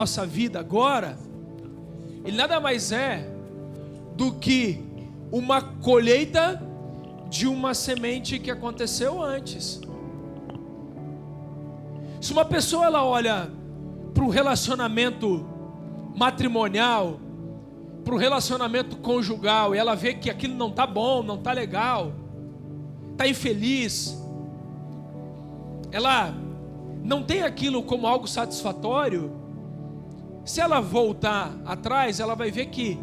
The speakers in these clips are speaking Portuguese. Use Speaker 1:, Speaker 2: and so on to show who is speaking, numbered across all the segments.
Speaker 1: nossa vida agora, ele nada mais é do que uma colheita de uma semente que aconteceu antes. Se uma pessoa ela olha para um relacionamento matrimonial, para um relacionamento conjugal, e ela vê que aquilo não está bom, não está legal, está infeliz, ela não tem aquilo como algo satisfatório, se ela voltar atrás, ela vai ver que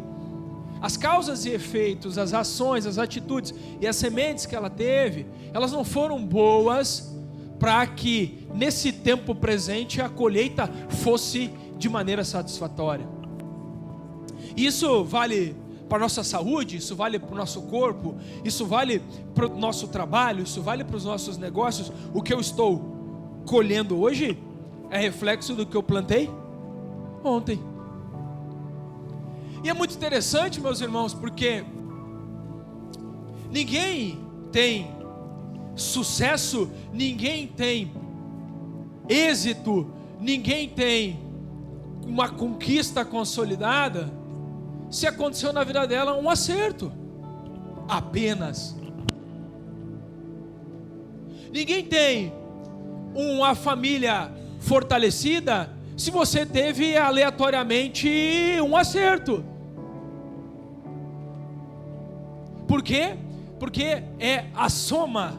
Speaker 1: as causas e efeitos, as ações, as atitudes e as sementes que ela teve, elas não foram boas para que nesse tempo presente a colheita fosse de maneira satisfatória. Isso vale para a nossa saúde, isso vale para o nosso corpo, isso vale para o nosso trabalho, isso vale para os nossos negócios. O que eu estou colhendo hoje é reflexo do que eu plantei ontem. E é muito interessante, meus irmãos, porque ninguém tem sucesso, ninguém tem êxito, ninguém tem uma conquista consolidada se aconteceu na vida dela um acerto apenas. Ninguém tem uma família fortalecida se você teve aleatoriamente um acerto. Por quê? Porque é a soma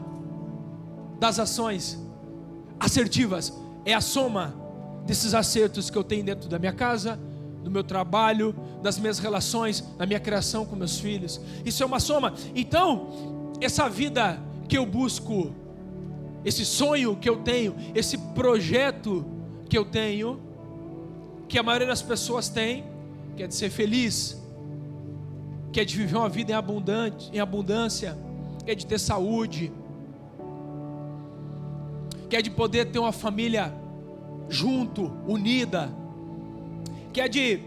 Speaker 1: das ações assertivas, é a soma desses acertos que eu tenho dentro da minha casa, do meu trabalho, das minhas relações, da minha criação com meus filhos. Isso é uma soma. Então, essa vida que eu busco, esse sonho que eu tenho, esse projeto que eu tenho, que a maioria das pessoas tem, que é de ser feliz, que é de viver uma vida em abundância, que é de ter saúde, que é de poder ter uma família junto, unida, que é de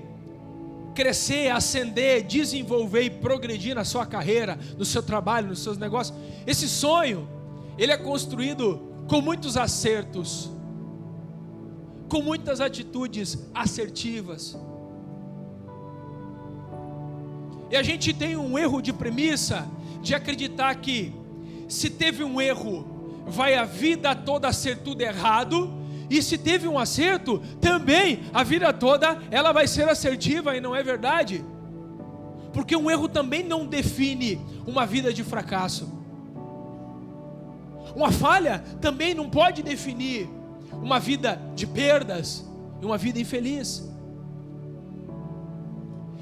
Speaker 1: crescer, ascender, desenvolver e progredir na sua carreira, no seu trabalho, nos seus negócios. Esse sonho, ele é construído com muitos acertos, com muitas atitudes assertivas. E a gente tem um erro de premissa de acreditar que se teve um erro, vai a vida toda ser tudo errado, e se teve um acerto, também a vida toda ela vai ser assertiva, e não é verdade. Porque um erro também não define uma vida de fracasso. Uma falha também não pode definir uma vida de perdas e uma vida infeliz.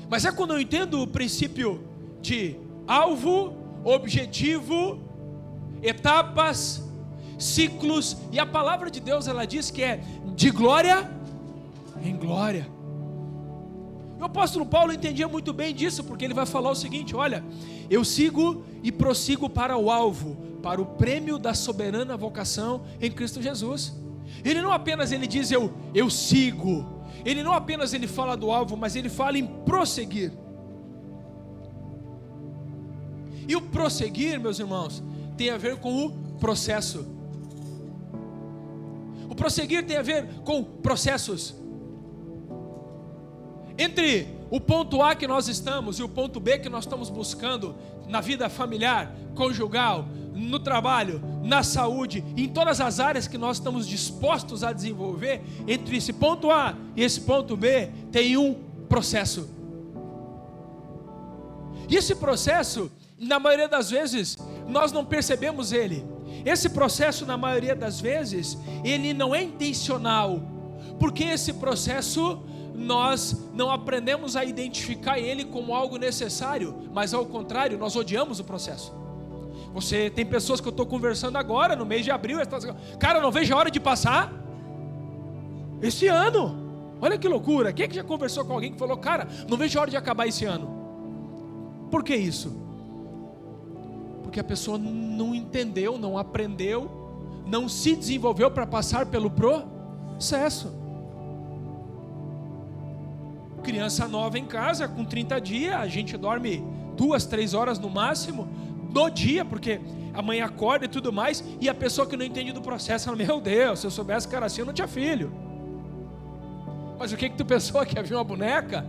Speaker 1: Mas é quando eu entendo o princípio de alvo, objetivo, etapas, ciclos, e a palavra de Deus ela diz que é de glória em glória. O apóstolo Paulo entendia muito bem disso, porque ele vai falar o seguinte: olha, eu sigo e prossigo para o alvo, para o prêmio da soberana vocação em Cristo Jesus. Ele não apenas ele diz eu sigo, ele não apenas ele fala do alvo, mas ele fala em prosseguir. E o prosseguir, meus irmãos, tem a ver com o processo. O prosseguir tem a ver com processos. Entre o ponto A que nós estamos e o ponto B que nós estamos buscando na vida familiar, conjugal, no trabalho, na saúde, em todas as áreas que nós estamos dispostos a desenvolver, entre esse ponto A e esse ponto B tem um processo. E esse processo, na maioria das vezes, nós não percebemos ele. Esse processo, na maioria das vezes, ele não é intencional, porque esse processo nós não aprendemos a identificar ele como algo necessário, mas ao contrário, nós odiamos o processo. Você tem pessoas que eu estou conversando agora, no mês de abril, cara, não vejo a hora de passar esse ano. Olha que loucura. Quem é que já conversou com alguém que falou, cara, não vejo a hora de acabar esse ano? Por que isso? Porque a pessoa não entendeu, não aprendeu, não se desenvolveu para passar pelo processo. Criança nova em casa, com 30 dias, a gente dorme 2, 3 horas no máximo no dia, porque a mãe acorda e tudo mais, e a pessoa que não entende do processo, ela, meu Deus, se eu soubesse que era assim, eu não tinha filho. Mas o que tu pensou? Que havia uma boneca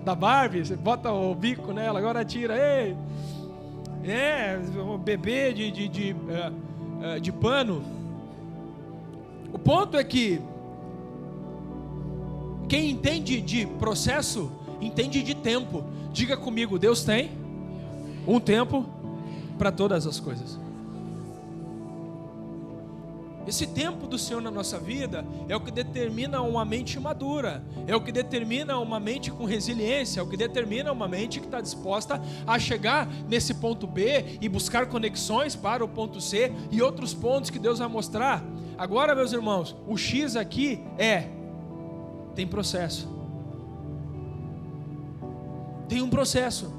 Speaker 1: da Barbie? Você bota o bico nela, agora tira. Ei! Um bebê de pano. O ponto é que quem entende de processo, entende de tempo. Diga comigo, Deus tem um tempo para todas as coisas. Esse tempo do Senhor na nossa vida é o que determina uma mente madura, é o que determina uma mente com resiliência, é o que determina uma mente que está disposta a chegar nesse ponto B e buscar conexões para o ponto C e outros pontos que Deus vai mostrar. Agora, meus irmãos, o X aqui tem processo. Tem um processo.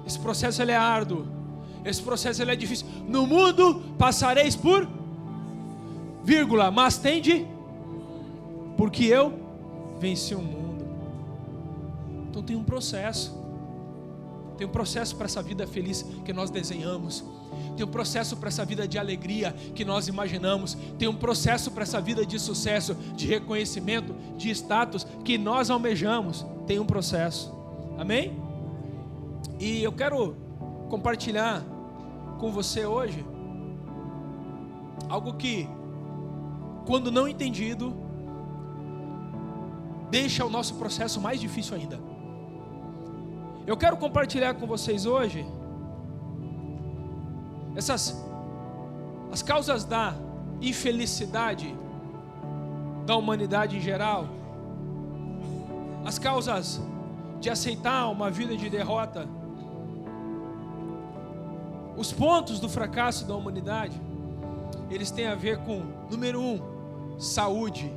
Speaker 1: Esse processo ele é árduo. Esse processo ele é difícil. No mundo passareis por vírgula, mas tende, porque eu venci o mundo. Então tem um processo. Tem um processo para essa vida feliz que nós desenhamos. Tem um processo para essa vida de alegria que nós imaginamos. Tem um processo para essa vida de sucesso, de reconhecimento, de status que nós almejamos. Tem um processo. Amém? E eu quero compartilhar com você hoje algo que, quando não entendido, deixa o nosso processo mais difícil ainda. Eu quero compartilhar com vocês hoje as causas da infelicidade da humanidade em geral, as causas de aceitar uma vida de derrota, os pontos do fracasso da humanidade. Eles têm a ver com, número 1, saúde,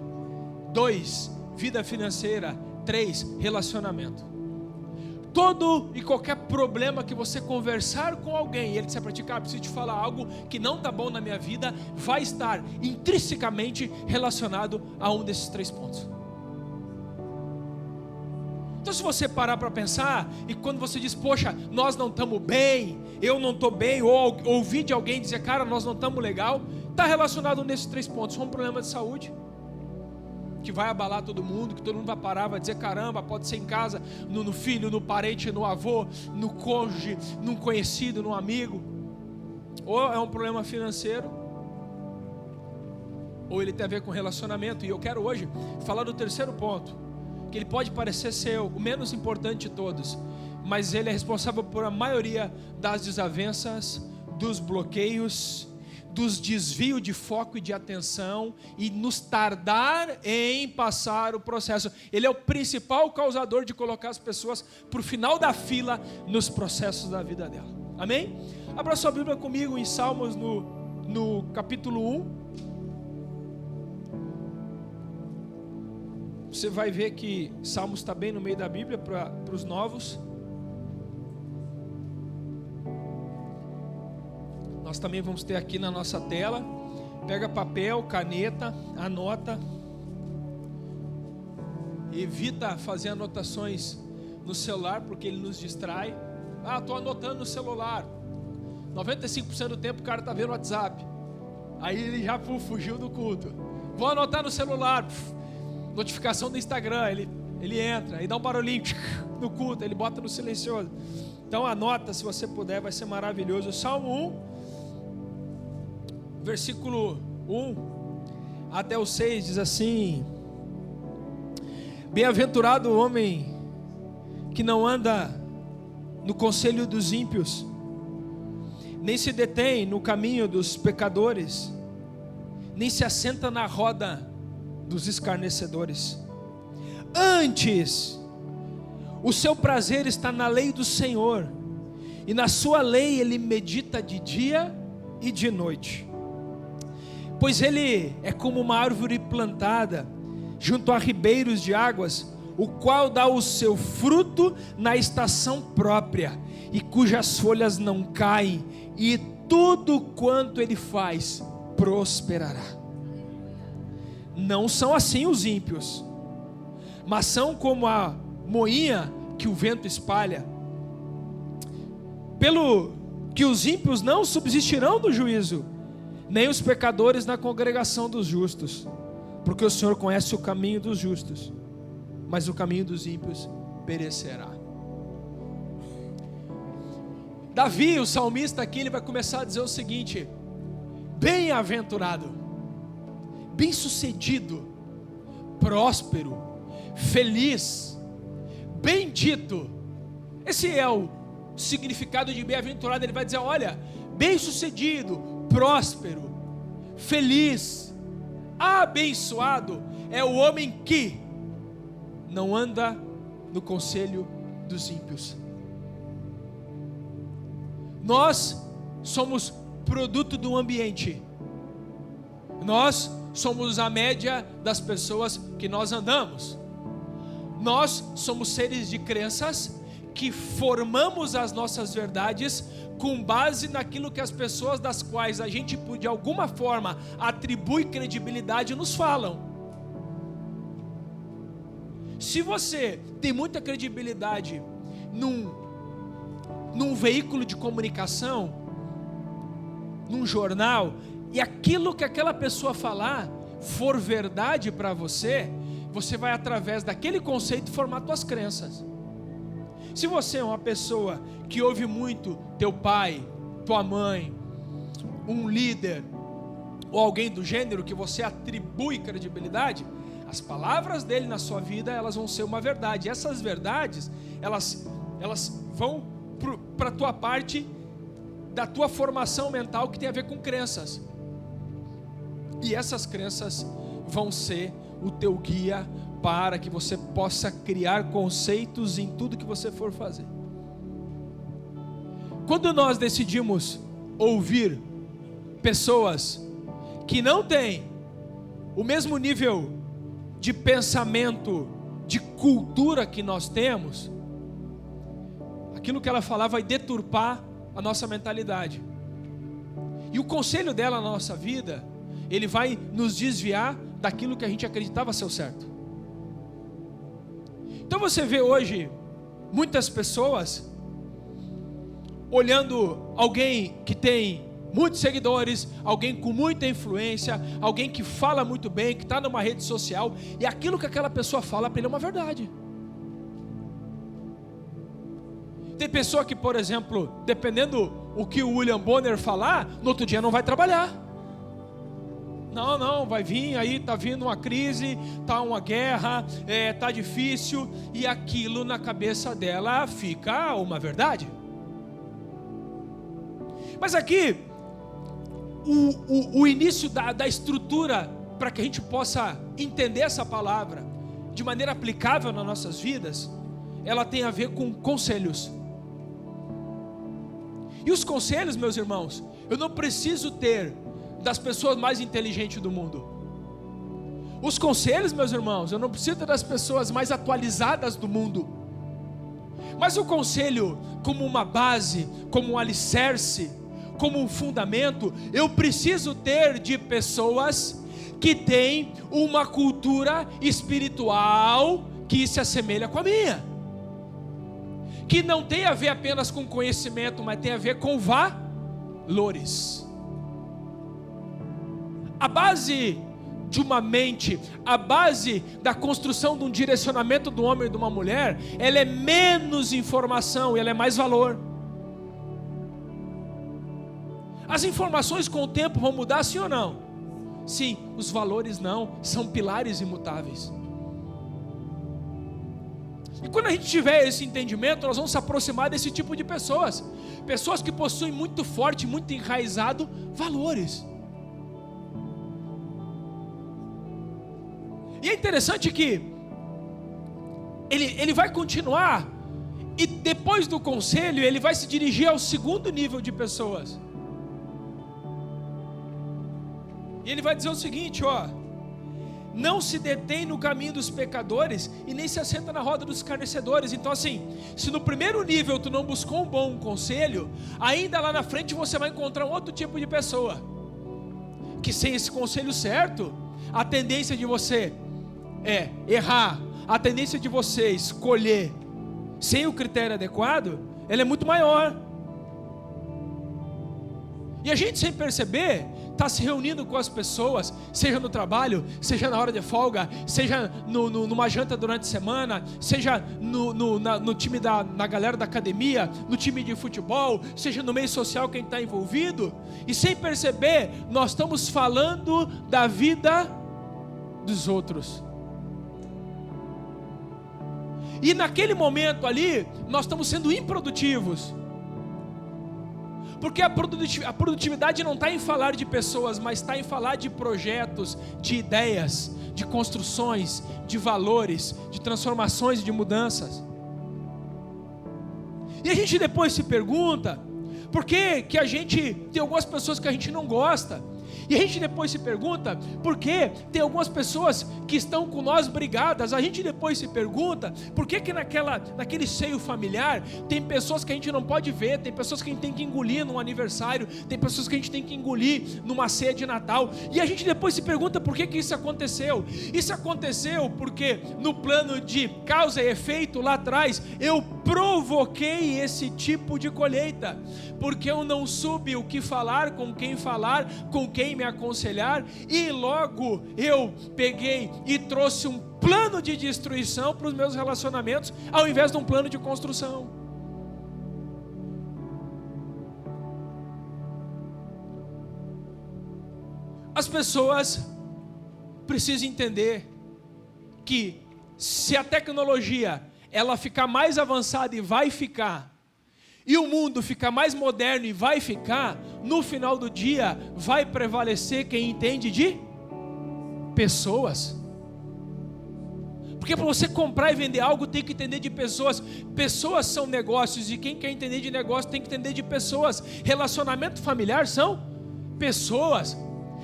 Speaker 1: 2, vida financeira, 3, relacionamento. Todo e qualquer problema que você conversar com alguém e ele disser para ti, cara, preciso te falar algo que não está bom na minha vida, vai estar intrinsecamente relacionado a um desses 3 pontos. Então, se você parar para pensar, e quando você diz, poxa, nós não estamos bem, eu não estou bem, ou ouvir de alguém dizer, cara, nós não estamos legal, está relacionado nesses 3 pontos. Um problema de saúde, que vai abalar todo mundo, que todo mundo vai parar, vai dizer, caramba, pode ser em casa, no filho, no parente, no avô, no cônjuge, num conhecido, num amigo. Ou é um problema financeiro, ou ele tem a ver com relacionamento. E eu quero hoje falar do terceiro ponto, que ele pode parecer ser o menos importante de todos, mas ele é responsável por a maioria das desavenças, dos bloqueios, dos desvios de foco e de atenção e nos tardar em passar o processo. Ele é o principal causador de colocar as pessoas para o final da fila nos processos da vida dela. Amém? Abra sua Bíblia comigo em Salmos no capítulo 1. Você vai ver que Salmos está bem no meio da Bíblia para os novos. Nós também vamos ter aqui na nossa tela. Pega papel, caneta, anota. Evita fazer anotações no celular, porque ele nos distrai. Estou anotando no celular. 95% do tempo o cara está vendo o WhatsApp. Aí ele já fugiu do culto. Vou anotar no celular. Notificação do Instagram, ele entra e dá um barulhinho no culto, ele bota no silencioso. Então anota, se você puder, vai ser maravilhoso. Salmo 1, versículo 1 até o 6 diz assim: bem-aventurado o homem que não anda no conselho dos ímpios, nem se detém no caminho dos pecadores, nem se assenta na roda dos escarnecedores. Antes, o seu prazer está na lei do Senhor, e na sua lei ele medita de dia e de noite. Pois ele é como uma árvore plantada junto a ribeiros de águas, o qual dá o seu fruto na estação própria, e cujas folhas não caem, e tudo quanto ele faz prosperará. Não são assim os ímpios, mas são como a moinha que o vento espalha. Pelo que os ímpios não subsistirão do juízo, nem os pecadores na congregação dos justos. porque o Senhor conhece o caminho dos justos, mas o caminho dos ímpios perecerá. Davi, o salmista aqui, ele vai começar a dizer o seguinte: bem-aventurado, bem-sucedido, próspero, feliz, bendito. Esse é o significado de bem-aventurado. Ele vai dizer: olha, bem-sucedido, próspero, feliz, abençoado é o homem que não anda no conselho dos ímpios. Nós somos produto do ambiente. Nós somos a média das pessoas que nós andamos. Nós somos seres de crenças que formamos as nossas verdades com base naquilo que as pessoas das quais a gente, de alguma forma, atribui credibilidade, nos falam. Se você tem muita credibilidade num veículo de comunicação, num jornal, e aquilo que aquela pessoa falar for verdade para você, você vai, através daquele conceito, formar suas crenças. Se você é uma pessoa que ouve muito teu pai, tua mãe, um líder ou alguém do gênero que você atribui credibilidade, as palavras dele na sua vida, elas vão ser uma verdade. E essas verdades, elas vão para a tua parte da tua formação mental, que tem a ver com crenças. E essas crenças vão ser o teu guia para que você possa criar conceitos em tudo que você for fazer. Quando nós decidimos ouvir pessoas que não têm o mesmo nível de pensamento, de cultura que nós temos, aquilo que ela falar vai deturpar a nossa mentalidade. E o conselho dela na nossa vida, ele vai nos desviar daquilo que a gente acreditava ser o certo. Então você vê hoje muitas pessoas olhando alguém que tem muitos seguidores, alguém com muita influência, alguém que fala muito bem, que está numa rede social, e aquilo que aquela pessoa fala para ele é uma verdade. Tem pessoa que, por exemplo, dependendo o que o William Bonner falar, no outro dia não vai trabalhar. Não, vai vir aí, está vindo uma crise, está uma guerra, está difícil, e aquilo na cabeça dela fica uma verdade. Mas aqui, o início da estrutura, para que a gente possa entender essa palavra de maneira aplicável nas nossas vidas, ela tem a ver com conselhos. E os conselhos, meus irmãos, eu não preciso ter das pessoas mais inteligentes do mundo. Os conselhos, meus irmãos, eu não preciso ter das pessoas mais atualizadas do mundo. Mas o conselho, como uma base, como um alicerce, como um fundamento, eu preciso ter de pessoas que têm uma cultura espiritual que se assemelha com a minha, que não tem a ver apenas com conhecimento, mas tem a ver com valores. A base de uma mente, a base da construção de um direcionamento do homem e de uma mulher, ela é menos informação e ela é mais valor. As informações com o tempo vão mudar, sim ou não? Sim, os valores não, são pilares imutáveis. E quando a gente tiver esse entendimento, nós vamos se aproximar desse tipo de pessoas. Pessoas que possuem muito forte, muito enraizado valores. E é interessante que ele vai continuar, e depois do conselho ele vai se dirigir ao segundo nível de pessoas. E ele vai dizer o seguinte, não se detém no caminho dos pecadores e nem se assenta na roda dos escarnecedores. Então assim, se no primeiro nível tu não buscou um bom conselho, ainda lá na frente você vai encontrar um outro tipo de pessoa, que sem esse conselho certo, a tendência de você errar, a tendência de você escolher sem o critério adequado, ela é muito maior. E a gente, sem perceber, está se reunindo com as pessoas, seja no trabalho, seja na hora de folga, seja numa janta durante a semana, seja no time na galera da academia, no time de futebol, seja no meio social quem está envolvido, e sem perceber, nós estamos falando da vida dos outros. E naquele momento ali, nós estamos sendo improdutivos. Porque a produtividade não está em falar de pessoas, mas está em falar de projetos, de ideias, de construções, de valores, de transformações e de mudanças. E a gente depois se pergunta, por que a gente tem algumas pessoas que a gente não gosta? E a gente depois se pergunta, por que tem algumas pessoas que estão com nós brigadas? A gente depois se pergunta, por que naquele seio familiar tem pessoas que a gente não pode ver, tem pessoas que a gente tem que engolir num aniversário, tem pessoas que a gente tem que engolir numa ceia de Natal, e a gente depois se pergunta por que isso aconteceu. Isso aconteceu porque no plano de causa e efeito lá atrás, eu provoquei esse tipo de colheita, porque eu não soube o que falar, com quem me aconselhar, e logo eu peguei e trouxe um plano de destruição para os meus relacionamentos, ao invés de um plano de construção. As pessoas precisam entender que se a tecnologia ela ficar mais avançada, e vai ficar, e o mundo ficar mais moderno, e vai ficar, no final do dia vai prevalecer quem entende de pessoas. Porque para você comprar e vender algo tem que entender de pessoas. Pessoas são negócios, e quem quer entender de negócio tem que entender de pessoas. Relacionamento familiar são pessoas.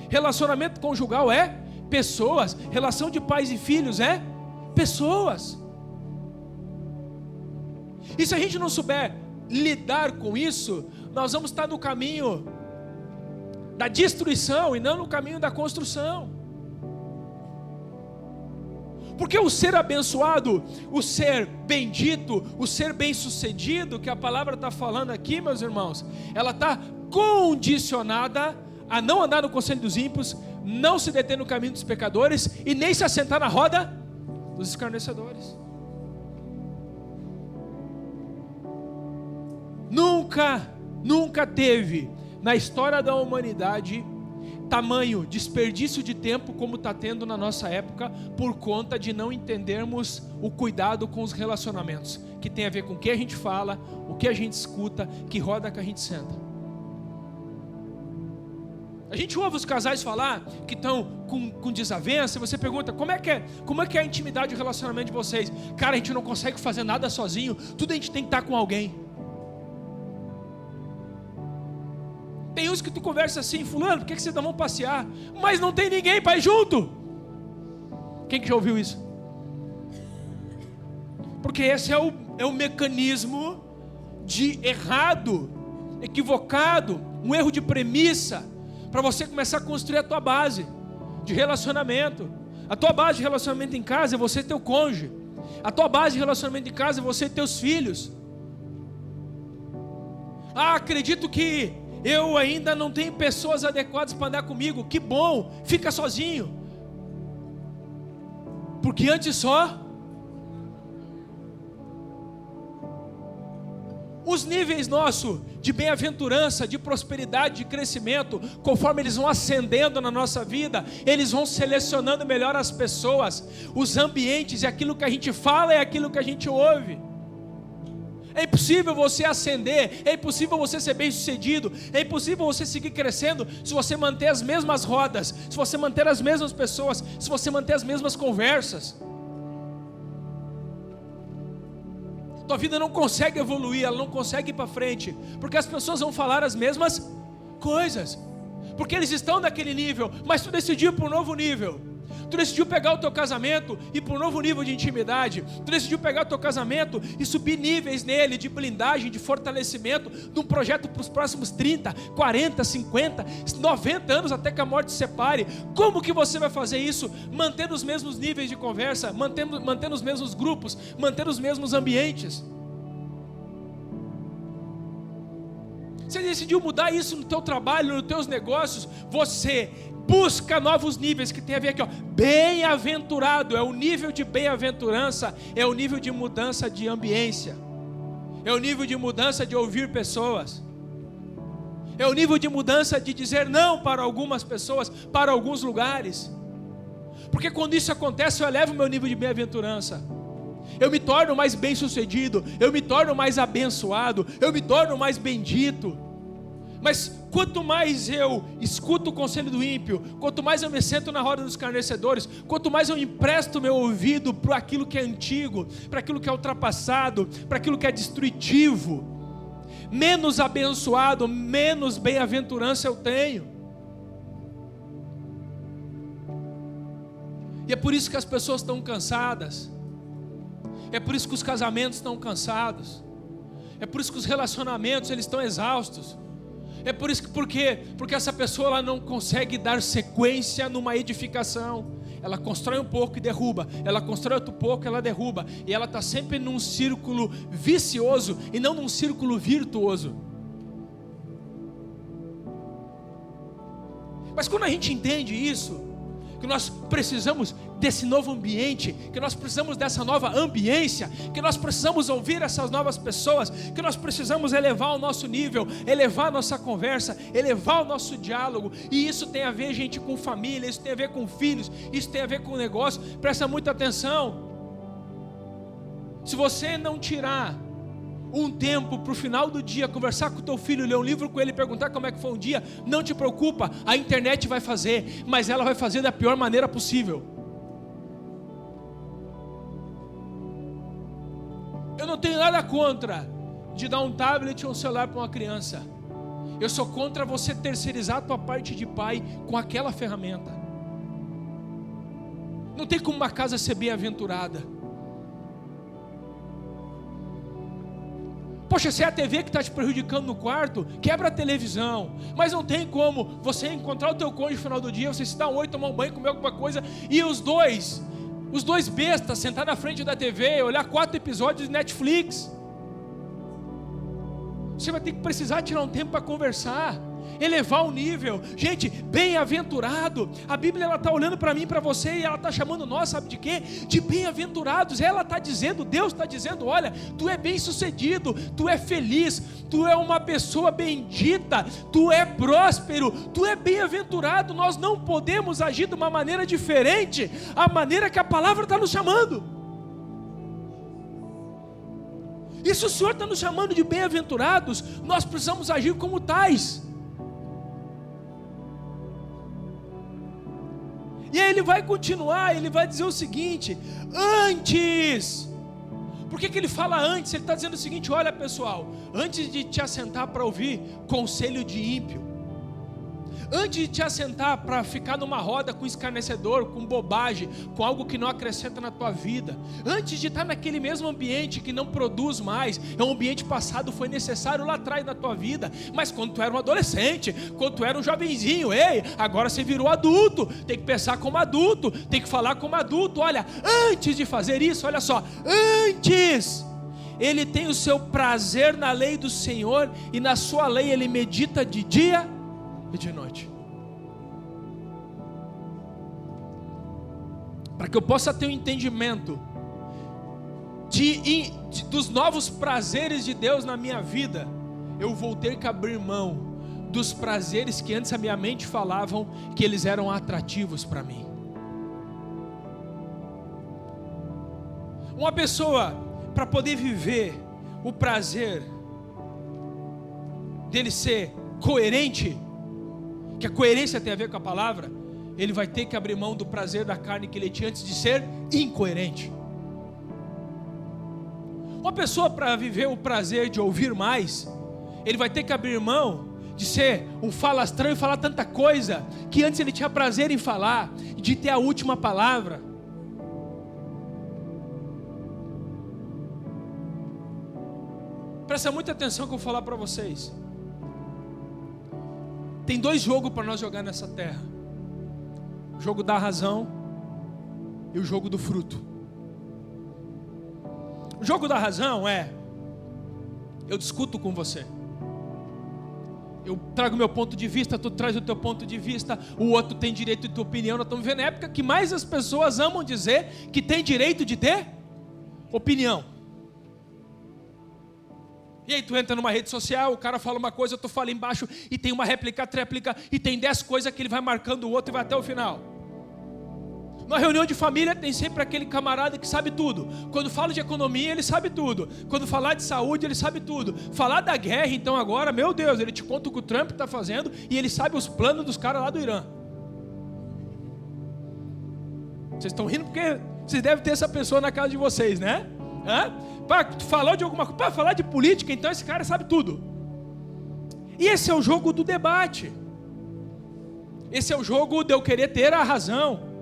Speaker 1: Relacionamento conjugal é pessoas. Relação de pais e filhos é pessoas. E se a gente não souber lidar com isso, nós vamos estar no caminho da destruição e não no caminho da construção. Porque o ser abençoado, o ser bendito, o ser bem-sucedido, que a palavra está falando aqui, meus irmãos, ela está condicionada a não andar no conselho dos ímpios, não se deter no caminho dos pecadores e nem se assentar na roda dos escarnecedores. Nunca teve na história da humanidade tamanho desperdício de tempo como está tendo na nossa época, por conta de não entendermos o cuidado com os relacionamentos, que tem a ver com o que a gente fala, o que a gente escuta, que roda que a gente senta. A gente ouve os casais falar que estão com desavença, e você pergunta, como é que é a intimidade e o relacionamento de vocês? Cara, a gente não consegue fazer nada sozinho, tudo a gente tem que estar com alguém. Tem uns que tu conversa assim, fulano, por que vocês não vão passear? Mas não tem ninguém para ir junto. Quem que já ouviu isso? Porque esse é o mecanismo de errado, equivocado, um erro de premissa, para você começar a construir a tua base de relacionamento. A tua base de relacionamento em casa é você e teu cônjuge. A tua base de relacionamento em casa é você e teus filhos. Acredito que eu ainda não tenho pessoas adequadas para andar comigo. Que bom, fica sozinho. Porque antes só os níveis nossos de bem-aventurança, de prosperidade, de crescimento, conforme eles vão ascendendo na nossa vida, eles vão selecionando melhor as pessoas, os ambientes, e aquilo que a gente fala é aquilo que a gente ouve. É impossível você ascender, é impossível você ser bem sucedido, é impossível você seguir crescendo se você manter as mesmas rodas, se você manter as mesmas pessoas, se você manter as mesmas conversas. Tua vida não consegue evoluir, ela não consegue ir para frente, porque as pessoas vão falar as mesmas coisas, porque eles estão naquele nível, mas tu decidiu para um novo nível. Tu decidiu pegar o teu casamento e ir para um novo nível de intimidade. Tu decidiu pegar o teu casamento e subir níveis nele, de blindagem, de fortalecimento, de um projeto para os próximos 30, 40, 50, 90 anos, até que a morte se separe. Como que você vai fazer isso? Mantendo os mesmos níveis de conversa, mantendo os mesmos grupos, mantendo os mesmos ambientes. Você decidiu mudar isso no teu trabalho, nos teus negócios, você busca novos níveis, que tem a ver aqui, ó, bem-aventurado, é o nível de bem-aventurança, é o nível de mudança de ambiência, é o nível de mudança de ouvir pessoas, é o nível de mudança de dizer não para algumas pessoas, para alguns lugares, porque quando isso acontece, eu elevo o meu nível de bem-aventurança, eu me torno mais bem-sucedido, eu me torno mais abençoado, eu me torno mais bendito. Mas quanto mais eu escuto o conselho do ímpio, quanto mais eu me sento na roda dos escarnecedores, quanto mais eu empresto meu ouvido para aquilo que é antigo, para aquilo que é ultrapassado, para aquilo que é destrutivo, menos abençoado, menos bem-aventurança eu tenho. E é por isso que as pessoas estão cansadas, é por isso que os casamentos estão cansados, é por isso que os relacionamentos eles estão exaustos. É por isso que, porque essa pessoa ela não consegue dar sequência numa edificação. Ela constrói um pouco e derruba, ela constrói outro pouco e ela derruba, e ela está sempre num círculo vicioso e não num círculo virtuoso. Mas quando a gente entende isso, que nós precisamos desse novo ambiente, que nós precisamos dessa nova ambiência, que nós precisamos ouvir essas novas pessoas, que nós precisamos elevar o nosso nível, elevar a nossa conversa, elevar o nosso diálogo, e isso tem a ver, gente, com família, isso tem a ver com filhos, isso tem a ver com negócio. Presta muita atenção. Se você não tirar um tempo para o final do dia, conversar com o teu filho, ler um livro com ele, perguntar como é que foi um dia, não te preocupa, a internet vai fazer, mas ela vai fazer da pior maneira possível. Eu não tenho nada contra de dar um tablet ou um celular para uma criança, eu sou contra você terceirizar a tua parte de pai com aquela ferramenta. Não tem como uma casa ser bem-aventurada. Poxa, se é a TV que está te prejudicando no quarto, quebra a televisão. Mas não tem como você encontrar o teu cônjuge no final do dia, você se dar um oi, tomar um banho, comer alguma coisa, e os dois bestas, sentar na frente da TV, olhar 4 episódios de Netflix. Você vai ter que precisar tirar um tempo para conversar, elevar o nível. Gente, bem-aventurado, a Bíblia ela está olhando para mim e para você, e ela está chamando nós, sabe de quê? De bem-aventurados. Ela está dizendo, Deus está dizendo, olha, tu é bem-sucedido, tu é feliz, tu é uma pessoa bendita, tu é próspero, tu é bem-aventurado. Nós não podemos agir de uma maneira diferente, a maneira que a palavra está nos chamando. E se o Senhor está nos chamando de bem-aventurados, nós precisamos agir como tais. E aí ele vai continuar, ele vai dizer o seguinte: antes. Por que ele fala antes? Ele está dizendo o seguinte: olha pessoal, antes de te assentar para ouvir conselho de ímpio, antes de te assentar para ficar numa roda com escarnecedor, com bobagem, com algo que não acrescenta na tua vida, antes de estar naquele mesmo ambiente que não produz mais, é um ambiente passado, foi necessário lá atrás na tua vida, mas quando tu era um adolescente, quando tu era um jovenzinho, ei, agora você virou adulto, tem que pensar como adulto, tem que falar como adulto. Olha, antes de fazer isso, olha só, antes, ele tem o seu prazer na lei do Senhor, e na sua lei ele medita de dia e de noite. Para que eu possa ter um entendimento dos novos prazeres de Deus na minha vida, eu vou ter que abrir mão dos prazeres que antes a minha mente falavam que eles eram atrativos para mim. Uma pessoa, para poder viver o prazer dele ser coerente, que a coerência tem a ver com a palavra, ele vai ter que abrir mão do prazer da carne que ele tinha antes de ser incoerente. Uma pessoa, para viver o prazer de ouvir mais, ele vai ter que abrir mão de ser um falastrão e falar tanta coisa que antes ele tinha prazer em falar, de ter a última palavra. Presta muita atenção que eu vou falar para vocês. Tem 2 jogos para nós jogar nessa terra: o jogo da razão e o jogo do fruto. O jogo da razão é: eu discuto com você, Eu trago meu ponto de vista, tu traz o teu ponto de vista, o outro tem direito de tua opinião. Nós estamos vivendo a época que mais as pessoas amam dizer que tem direito de ter opinião. E aí tu entra numa rede social, o cara fala uma coisa, tu fala embaixo, e tem uma réplica, tréplica, e tem 10 coisas que ele vai marcando o outro e vai até o final. Na reunião de família tem sempre aquele camarada que sabe tudo. Quando fala de economia, ele sabe tudo. Quando falar de saúde, ele sasabe tudo. Falar da guerra, então agora, meu Deus, ele te conta o que o Trump está fazendo e ele sabe os planos dos caras lá do Irã. Vocês estão rindo porque vocês devem ter essa pessoa na casa de vocês, né? Para falar de alguma coisa, para falar de política, então esse cara sabe tudo. E esse é o jogo do debate. Esse é o jogo de eu querer ter a razão.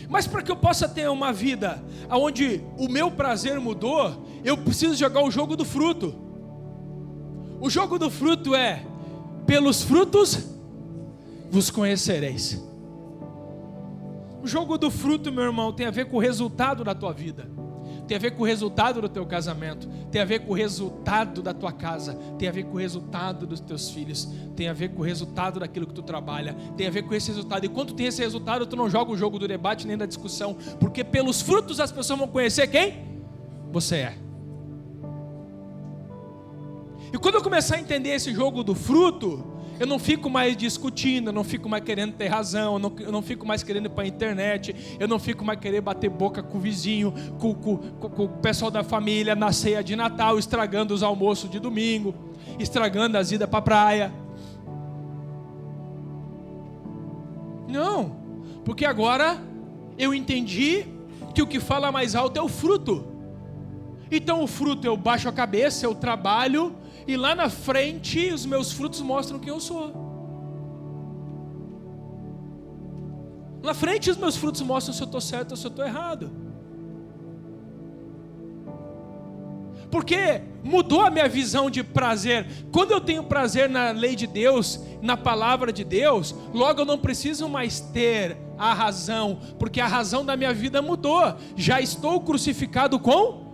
Speaker 1: Mas para que eu possa ter uma vida onde o meu prazer mudou, eu preciso jogar o jogo do fruto. O jogo do fruto é: pelos frutos vos conhecereis. O jogo do fruto, meu irmão, tem a ver com o resultado da tua vida, tem a ver com o resultado do teu casamento, tem a ver com o resultado da tua casa, tem a ver com o resultado dos teus filhos, tem a ver com o resultado daquilo que tu trabalha, tem a ver com esse resultado. E quando tem esse resultado, tu não joga o jogo do debate nem da discussão, porque pelos frutos as pessoas vão conhecer quem você é. E quando eu começar a entender esse jogo do fruto, eu não fico mais discutindo, eu não fico mais querendo ter razão, eu não fico mais querendo ir para a internet, eu não fico mais querendo bater boca com o vizinho, com o pessoal da família na ceia de Natal, estragando os almoços de domingo, estragando as idas para a praia. Não, porque agora eu entendi que o que fala mais alto é o fruto. Então o fruto, eu baixo a cabeça, eu trabalho, e lá na frente os meus frutos mostram quem eu sou. Na frente os meus frutos mostram se eu estou certo ou se eu estou errado. Porque mudou a minha visão de prazer. Quando eu tenho prazer na lei de Deus, na palavra de Deus, logo eu não preciso mais ter a razão, porque a razão da minha vida mudou. Já estou crucificado com...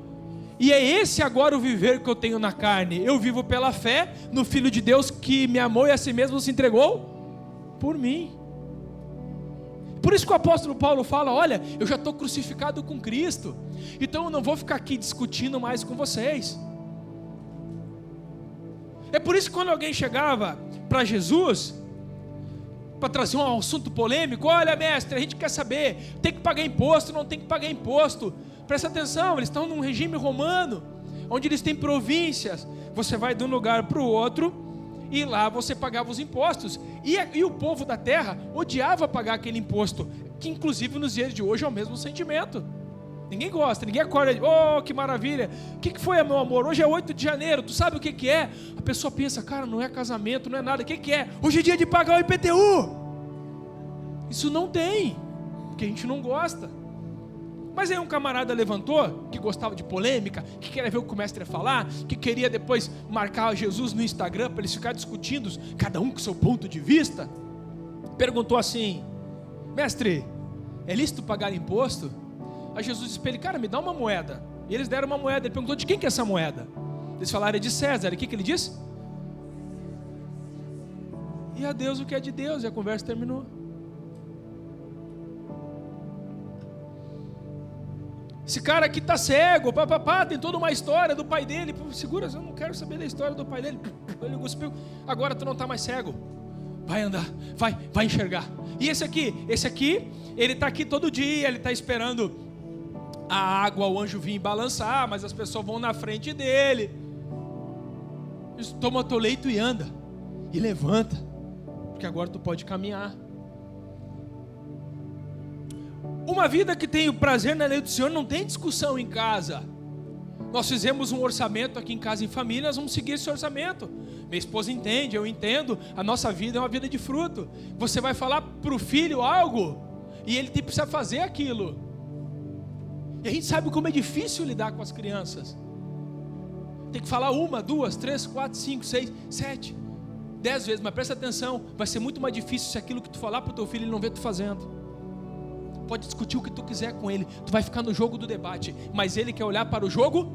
Speaker 1: E é esse agora o viver que eu tenho na carne. Eu vivo pela fé no Filho de Deus que me amou e a si mesmo se entregou por mim. Por isso que o apóstolo Paulo fala: olha, eu já estou crucificado com Cristo, então eu não vou ficar aqui discutindo mais com vocês. É por isso que quando alguém chegava para Jesus para trazer um assunto polêmico: olha, mestre, a gente quer saber, tem que pagar imposto, não tem que pagar imposto? Presta atenção, eles estão num regime romano, onde eles têm províncias. Você vai de um lugar para o outro, e lá você pagava os impostos. E o povo da terra odiava pagar aquele imposto, que inclusive nos dias de hoje é o mesmo sentimento. Ninguém gosta, ninguém acorda e diz: oh, que maravilha, o que foi, meu amor? Hoje é 8 de janeiro, tu sabe o que é? A pessoa pensa: cara, não é casamento, não é nada, o que é? Hoje é dia de pagar o IPTU. Isso não tem, porque a gente não gosta. Mas aí um camarada levantou, que gostava de polêmica, que queria ver o que o mestre ia falar, que queria depois marcar Jesus no Instagram para eles ficarem discutindo, cada um com seu ponto de vista. Perguntou assim: mestre, é lícito pagar imposto? Aí Jesus disse para ele: cara, me dá uma moeda. E eles deram uma moeda. Ele perguntou: de quem que é essa moeda? Eles falaram: é de César. E o que ele disse? E a Deus o que é de Deus. E a conversa terminou. Esse cara aqui está cego, tem toda uma história do pai dele. Segura, eu não quero saber da história do pai dele. Ele cuspiu. Agora tu não está mais cego. Vai andar, vai enxergar. E esse aqui, ele está aqui todo dia, ele está esperando a água, o anjo vir balançar, mas as pessoas vão na frente dele. Toma teu leito e anda. E levanta, porque agora tu pode caminhar. Uma vida que tem o prazer na lei do Senhor não tem discussão em casa. Nós fizemos um orçamento aqui em casa em família, nós vamos seguir esse orçamento. Minha esposa entende, eu entendo, a nossa vida é uma vida de fruto. Você vai falar para o filho algo e ele precisa fazer aquilo. E a gente sabe como é difícil lidar com as crianças. Tem que falar 1, 2, 3, 4, 5, 6, 7, 10 vezes, mas presta atenção, vai ser muito mais difícil se aquilo que tu falar para o teu filho ele não vê tu fazendo. Pode discutir o que tu quiser com ele, tu vai ficar no jogo do debate, mas ele quer olhar para o jogo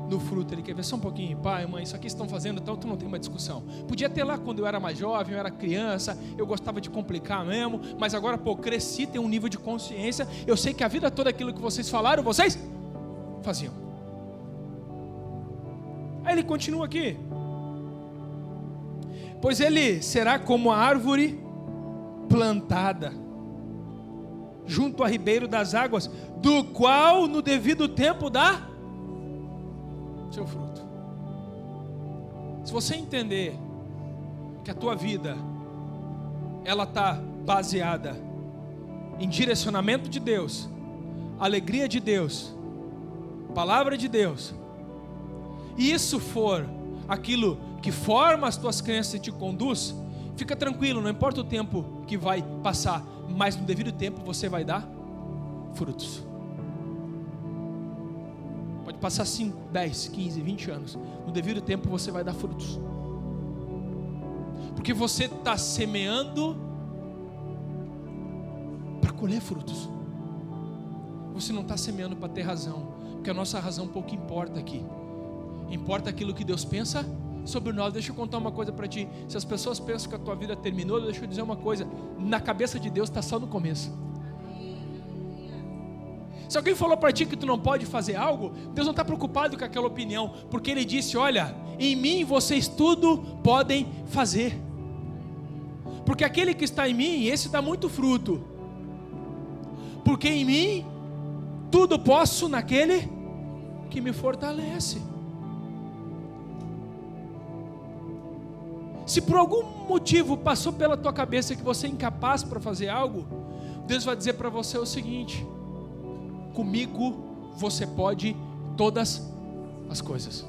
Speaker 1: no fruto. Ele quer ver só um pouquinho. Pai, mãe, isso aqui estão fazendo, então tu não tem uma discussão. Podia ter lá quando eu era mais jovem, eu era criança, eu gostava de complicar mesmo, mas agora, cresci, tenho um nível de consciência, eu sei que a vida toda aquilo que vocês falaram, vocês faziam. Aí ele continua aqui. Pois ele será como a árvore plantada junto a ribeiro das águas, do qual no devido tempo dá seu fruto. Se você entender que a tua vida ela está baseada em direcionamento de Deus, alegria de Deus, palavra de Deus, e isso for aquilo que forma as tuas crenças e te conduz, fica tranquilo, não importa o tempo que vai passar, mas no devido tempo você vai dar frutos. Pode passar 5, 10, 15, 20 anos, no devido tempo você vai dar frutos, porque você está semeando para colher frutos. Você não está semeando para ter razão, porque a nossa razão pouco importa aqui. Importa aquilo que Deus pensa sobre nós. Deixa eu contar uma coisa para ti. Se as pessoas pensam que a tua vida terminou, deixa eu dizer uma coisa: na cabeça de Deus está só no começo. Se alguém falou para ti que tu não pode fazer algo, Deus não está preocupado com aquela opinião, porque Ele disse: olha, em mim vocês tudo podem fazer, porque aquele que está em mim, esse dá muito fruto, porque em mim tudo posso naquele que me fortalece. Se por algum motivo passou pela tua cabeça que você é incapaz para fazer algo, Deus vai dizer para você o seguinte: comigo você pode todas as coisas.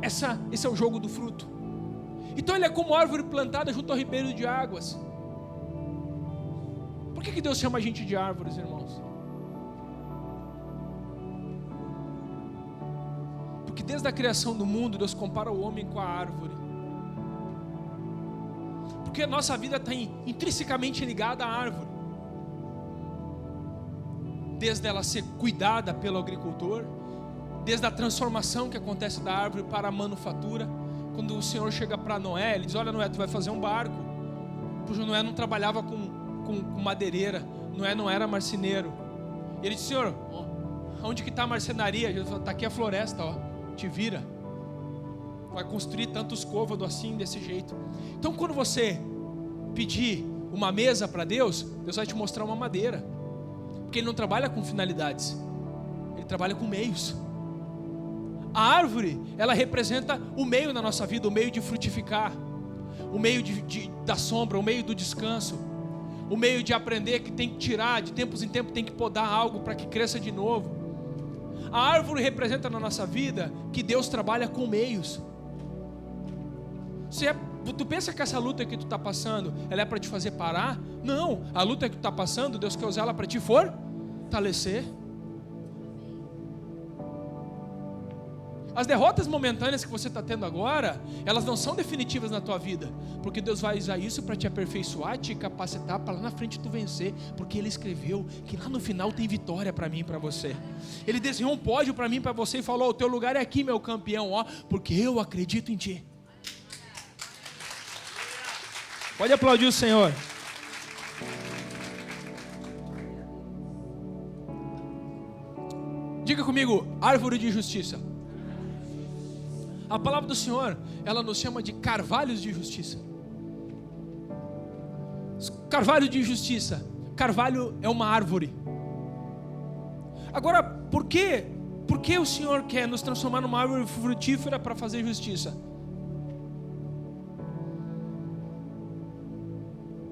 Speaker 1: Esse é o jogo do fruto. Então ele é como árvore plantada junto ao ribeiro de águas. Por que Deus chama a gente de árvores, irmãos? Porque desde a criação do mundo, Deus compara o homem com a árvore. Porque a nossa vida está intrinsecamente ligada à árvore. Desde ela ser cuidada pelo agricultor, desde a transformação que acontece da árvore para a manufatura. Quando o Senhor chega para Noé, Ele diz: olha, Noé, tu vai fazer um barco. Porque Noé não trabalhava com madeireira, Noé não era marceneiro. E ele disse: Senhor, onde que está a marcenaria? Ele falou: está aqui a floresta, ó, te vira. Vai construir tantos côvados assim, desse jeito. Então quando você pedir uma mesa para Deus, Deus vai te mostrar uma madeira, porque Ele não trabalha com finalidades, Ele trabalha com meios. A árvore, ela representa o meio na nossa vida, o meio de frutificar, o meio da sombra, o meio do descanso, o meio de aprender que tem que tirar, de tempos em tempos tem que podar algo para que cresça de novo. A árvore representa na nossa vida que Deus trabalha com meios. Tu pensa que essa luta que tu está passando, ela é para te fazer parar? Não, a luta que tu está passando, Deus quer usar ela para te fortalecer. As derrotas momentâneas que você está tendo agora, elas não são definitivas na tua vida, porque Deus vai usar isso para te aperfeiçoar, te capacitar para lá na frente tu vencer, porque Ele escreveu que lá no final tem vitória para mim e para você. Ele desenhou um pódio para mim e para você e falou: o teu lugar é aqui, meu campeão, ó, porque eu acredito em ti. Pode aplaudir o Senhor. Diga comigo: árvore de justiça. A palavra do Senhor, ela nos chama de carvalhos de justiça. Carvalho de justiça. Carvalho é uma árvore. Agora, por que o Senhor quer nos transformar numa árvore frutífera para fazer justiça?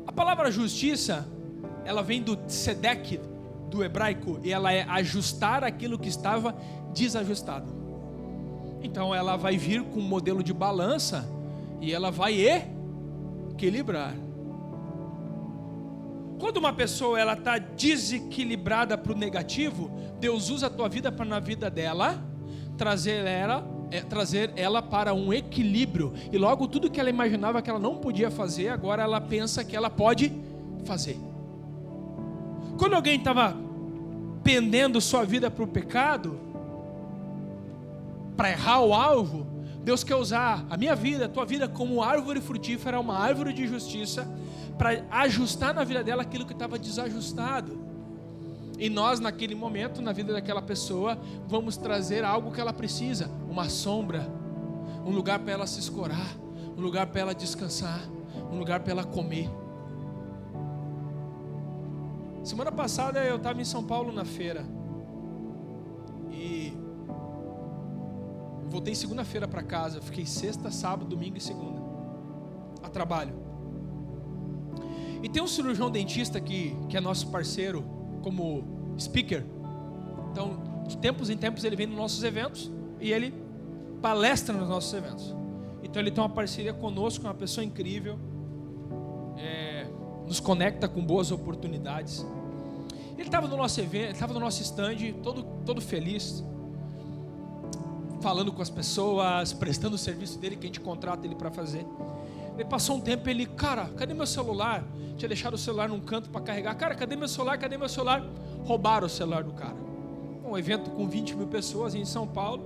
Speaker 1: A palavra justiça, ela vem do tzedek, do hebraico, e ela é ajustar aquilo que estava desajustado. Então ela vai vir com um modelo de balança e ela vai equilibrar. Quando uma pessoa ela está desequilibrada para o negativo, Deus usa a tua vida para na vida dela trazer ela para um equilíbrio. E logo tudo que ela imaginava que ela não podia fazer, agora ela pensa que ela pode fazer. Quando alguém estava pendendo sua vida para o pecado, para errar o alvo, Deus quer usar a minha vida, a tua vida como árvore frutífera, uma árvore de justiça, para ajustar na vida dela aquilo que estava desajustado. E nós, naquele momento, na vida daquela pessoa, vamos trazer algo que ela precisa, uma sombra, um lugar para ela se escorar, um lugar para ela descansar, um lugar para ela comer. Semana passada eu estava em São Paulo na feira, e voltei segunda-feira para casa. Fiquei sexta, sábado, domingo e segunda a trabalho. E tem um cirurgião dentista que é nosso parceiro como speaker. Então, de tempos em tempos ele vem nos nossos eventos e ele palestra nos nossos eventos. Então ele tem uma parceria conosco, é uma pessoa incrível, nos conecta com boas oportunidades. Ele estava no nosso evento, ele estava no nosso stand, todo feliz, falando com as pessoas, prestando o serviço dele, que a gente contrata ele para fazer. Ele passou um tempo, ele, cara, cadê meu celular? Tinha deixado o celular num canto para carregar. Cara, cadê meu celular? Cadê meu celular? Roubaram o celular do cara. Um evento com 20 mil pessoas em São Paulo.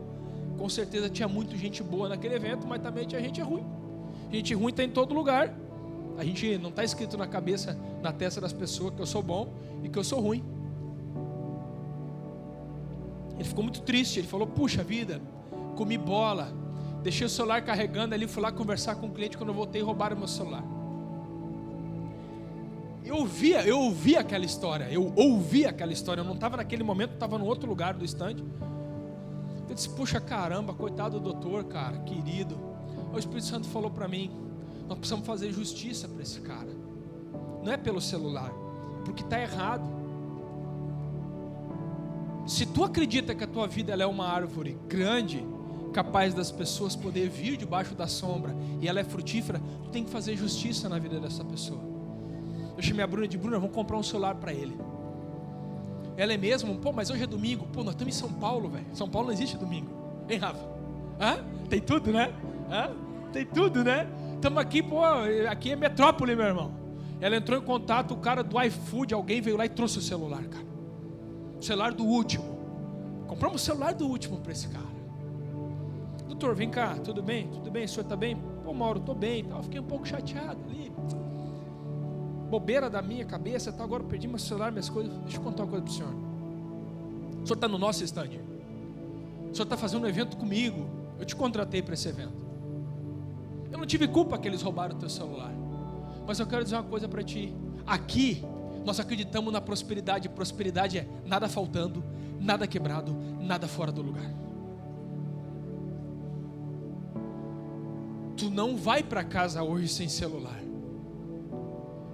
Speaker 1: Com certeza tinha muita gente boa naquele evento, mas também tinha gente ruim. Gente ruim está em todo lugar. A gente não está escrito na cabeça, na testa das pessoas que eu sou bom e que eu sou ruim. Ele ficou muito triste. Ele falou, puxa vida, comi bola, deixei o celular carregando ali, fui lá conversar com o cliente. Quando eu voltei, roubaram meu celular. Eu ouvi aquela história, eu não estava naquele momento, estava no outro lugar do stand. Eu disse, puxa caramba, coitado do doutor, cara, querido. O Espírito Santo falou para mim, nós precisamos fazer justiça para esse cara. Não é pelo celular, porque está errado. Se tu acredita que a tua vida ela é uma árvore grande, capaz das pessoas poder vir debaixo da sombra, e ela é frutífera, tu tem que fazer justiça na vida dessa pessoa. Eu chamei a Bruna e disse, Bruna, vamos comprar um celular para ele. Ela é mesmo? Pô, mas hoje é domingo. Pô, nós estamos em São Paulo, velho. São Paulo não existe domingo. Hein, Rafa? Hã? Tem tudo, né? Hã? Tem tudo, né? Estamos aqui, pô, aqui é metrópole, meu irmão. Ela entrou em contato, o cara do iFood, alguém veio lá e trouxe o celular, cara. O celular do último. Compramos o celular do último para esse cara. Doutor, vem cá, tudo bem? Tudo bem? O senhor está bem? Pô, Mauro, estou bem. Eu fiquei um pouco chateado ali. Bobeira da minha cabeça, tá? Agora eu perdi meu celular, minhas coisas. Deixa eu contar uma coisa para o senhor. O senhor está no nosso stand. O senhor está fazendo um evento comigo. Eu te contratei para esse evento. Eu não tive culpa que eles roubaram o teu celular. Mas eu quero dizer uma coisa para ti. Aqui, nós acreditamos na prosperidade. Prosperidade é nada faltando, nada quebrado, nada fora do lugar. Tu não vai para casa hoje sem celular.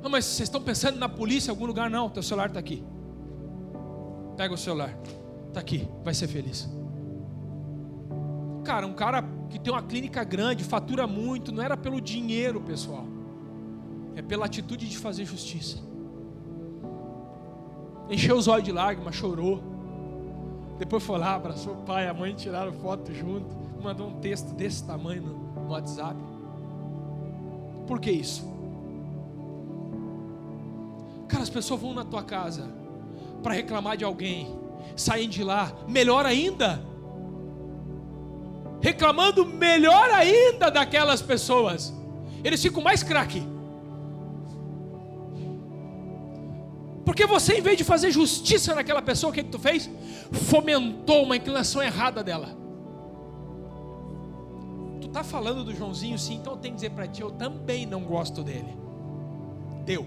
Speaker 1: Não, mas vocês estão pensando na polícia em algum lugar? Não, teu celular está aqui. Pega o celular, está aqui, vai ser feliz. Cara, um cara que tem uma clínica grande, fatura muito, não era pelo dinheiro, pessoal. É pela atitude de fazer justiça. Encheu os olhos de lágrimas, chorou. Depois foi lá, abraçou o pai, a mãe, tiraram foto junto. Mandou um texto desse tamanho no WhatsApp. Por que isso? Cara, as pessoas vão na tua casa para reclamar de alguém, saem de lá, melhor ainda, reclamando melhor ainda daquelas pessoas. Eles ficam mais craque. Porque você, em vez de fazer justiça naquela pessoa, o que tu fez? Fomentou uma inclinação errada dela. Tu tá falando do Joãozinho, sim, então eu tenho que dizer para ti, eu também não gosto dele. Deu.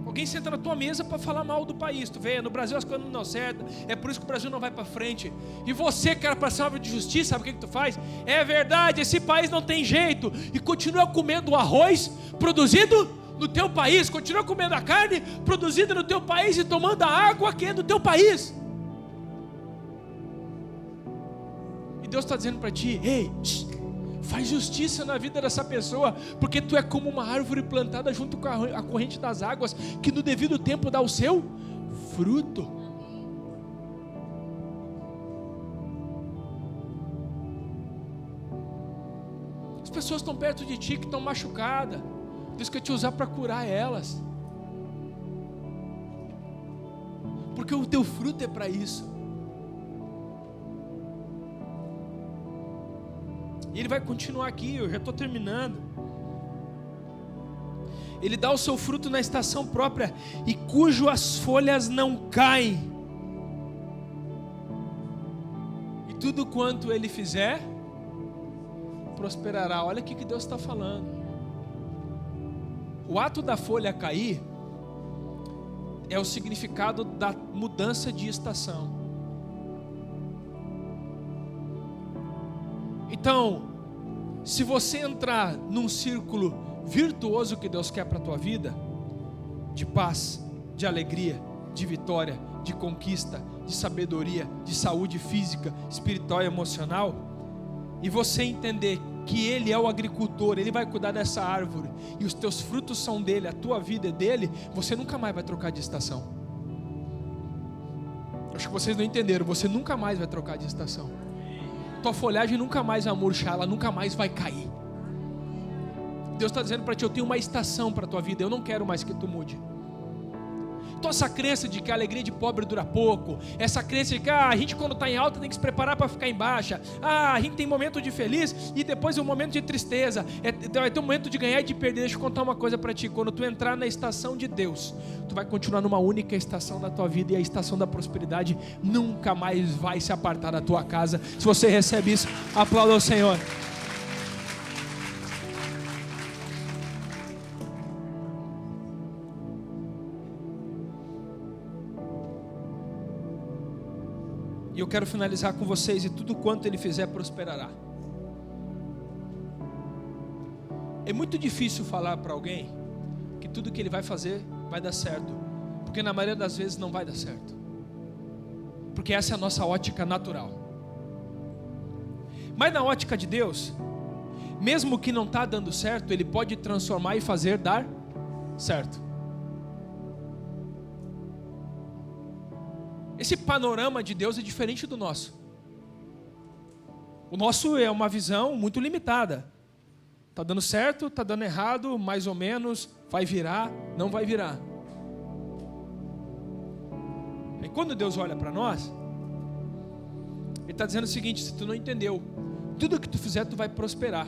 Speaker 1: Alguém senta na tua mesa para falar mal do país. Tu vê, no Brasil as coisas não dão certo, é por isso que o Brasil não vai para frente. E você que era para ser uma obra de justiça, sabe o que tu faz? É verdade, esse país não tem jeito. E continua comendo o arroz produzido no teu país, continua comendo a carne produzida no teu país e tomando a água que é do teu país. E Deus está dizendo para ti, ei, faz justiça na vida dessa pessoa, porque tu é como uma árvore plantada junto com a corrente das águas, que no devido tempo dá o seu fruto. As pessoas estão perto de ti que estão machucadas. Deus quer te usar para curar elas. porque o teu fruto é para isso. E ele vai continuar aqui, eu já estou terminando. Ele dá o seu fruto na estação própria, e cujo as folhas não caem. E tudo quanto ele fizer, prosperará. Olha o que Deus está falando. O ato da folha cair é o significado da mudança de estação. Então, se você entrar num círculo virtuoso que Deus quer para a tua vida, de paz, de alegria, de vitória, de conquista, de sabedoria, de saúde física, espiritual e emocional, e você entender que Ele é o agricultor, Ele vai cuidar dessa árvore, e os teus frutos são dele, a tua vida é dele, você nunca mais vai trocar de estação. Acho que vocês não entenderam, você nunca mais vai trocar de estação. Tua folhagem nunca mais vai murchar, ela nunca mais vai cair. Deus está dizendo para ti, eu tenho uma estação para a tua vida, eu não quero mais que tu mude. Então essa crença de que a alegria de pobre dura pouco, essa crença de que a gente quando está em alta tem que se preparar para ficar em baixa, a gente tem momento de feliz e depois um momento de tristeza, vai ter um momento de ganhar e de perder. Deixa eu contar uma coisa para ti, quando tu entrar na estação de Deus, tu vai continuar numa única estação da tua vida, e a estação da prosperidade nunca mais vai se apartar da tua casa. Se você recebe isso, aplauda ao Senhor. E eu quero finalizar com vocês, e tudo quanto ele fizer prosperará. É muito difícil falar para alguém que tudo que ele vai fazer vai dar certo, porque na maioria das vezes não vai dar certo, porque essa é a nossa ótica natural. Mas na ótica de Deus, mesmo que não está dando certo, Ele pode transformar e fazer dar certo. Esse panorama de Deus é diferente do nosso. O nosso é uma visão muito limitada. Está dando certo, está dando errado, mais ou menos, vai virar, não vai virar. E quando Deus olha para nós, Ele está dizendo o seguinte: se tu não entendeu, tudo que tu fizer tu vai prosperar.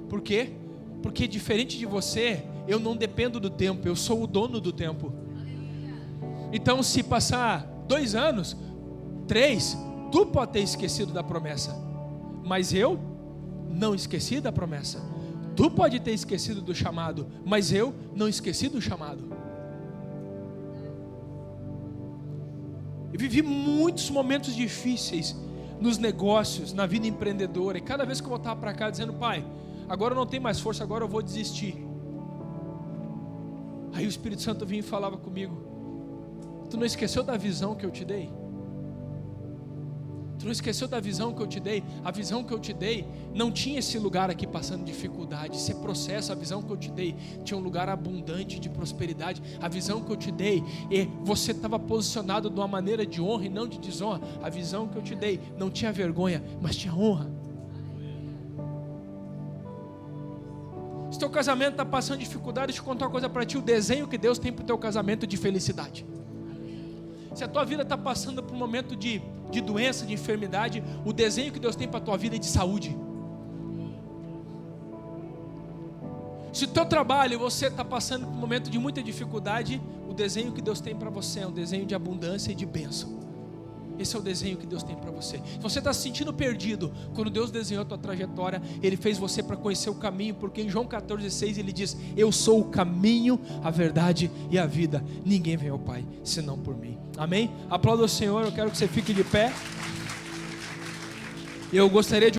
Speaker 1: Por quê? Porque diferente de você, eu não dependo do tempo, eu sou o dono do tempo. Então se passar 2 anos, 3, tu pode ter esquecido da promessa, mas eu não esqueci da promessa. Tu pode ter esquecido do chamado, mas eu não esqueci do chamado. Eu vivi muitos momentos difíceis nos negócios, na vida empreendedora, e cada vez que eu voltava para cá dizendo: pai, agora eu não tenho mais força, agora eu vou desistir. Aí o Espírito Santo vinha e falava comigo: tu não esqueceu da visão que eu te dei? Tu não esqueceu da visão que eu te dei? A visão que eu te dei não tinha esse lugar aqui passando dificuldade, esse processo. A visão que eu te dei tinha um lugar abundante de prosperidade. A visão que eu te dei, você estava posicionado de uma maneira de honra e não de desonra. A visão que eu te dei não tinha vergonha, mas tinha honra. Se teu casamento está passando dificuldade, deixa eu contar uma coisa para ti: o desenho que Deus tem para o teu casamento é de felicidade. Se a tua vida está passando por um momento de doença, de enfermidade, o desenho que Deus tem para a tua vida é de saúde. Se o teu trabalho, você está passando por um momento de muita dificuldade, o desenho que Deus tem para você é um desenho de abundância e de bênção. Esse é o desenho que Deus tem para você. Se você está se sentindo perdido, quando Deus desenhou a tua trajetória, Ele fez você para conhecer o caminho, porque em João 14,6 Ele diz: eu sou o caminho, a verdade e a vida. Ninguém vem ao Pai senão por mim. Amém? Aplauda o Senhor. Eu quero que você fique de pé. Eu gostaria de